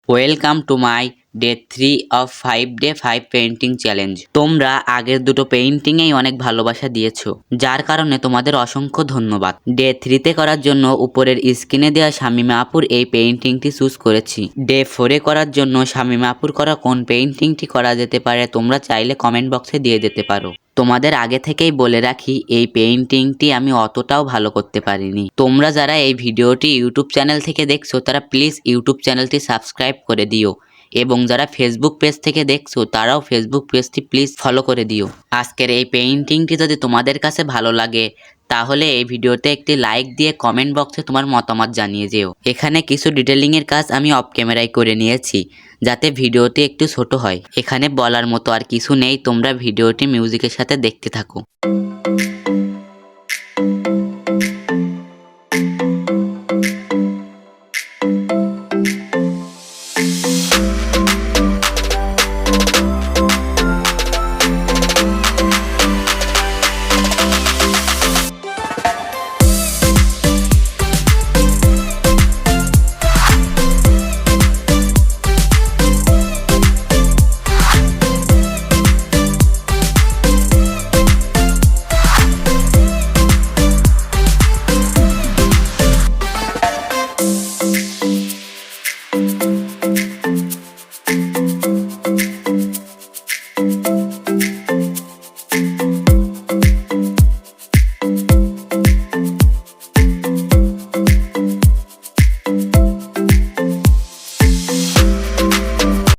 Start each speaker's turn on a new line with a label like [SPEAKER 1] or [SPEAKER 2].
[SPEAKER 1] Welcome to my day 3 of 5 day 5 painting challenge. তোমরা আগের দুটো পেইন্টিংয়েই অনেক ভালোবাসা দিয়েছো, যার কারণে তোমাদের অসংখ্য ধন্যবাদ। ডে 3তে করার জন্য উপরের স্ক্রিনে দেওয়া শামিমা আপুর এই পেইন্টিংটি চুজ করেছি। ডে 4এ করার জন্য শামিমা আপুর করা কোন পেইন্টিংটি করা যেতে পারে তোমরা চাইলে কমেন্ট বক্সে দিয়ে যেতে পারো। তোমাদের আগে থেকেই বলে রাখি, এই পেইন্টিংটি আমি অতটাও ভালো করতে পারিনি। তোমরা যারা এই ভিডিওটি ইউটিউব চ্যানেল থেকে দেখছো তারা প্লিজ ইউটিউব চ্যানেলটি সাবস্ক্রাইব করে দিও, এবং যারা ফেসবুক পেজ থেকে দেখছো তারাও ফেসবুক পেজটি প্লিজ ফলো করে দিও। আজকের এই পেইন্টিংটি যদি তোমাদের কাছে ভালো লাগে তাহলে এই ভিডিওতে একটি লাইক দিয়ে কমেন্ট বক্সে তোমার মতামত জানিয়ে যেও। এখানে কিছু ডিটেলিংয়ের কাজ আমি অফ ক্যামেরায় করে নিয়েছি যাতে ভিডিওটি একটু ছোট হয়। এখানে বলার মতো আর কিছু নেই, তোমরা ভিডিওটি মিউজিকের সাথে দেখতে থাকো।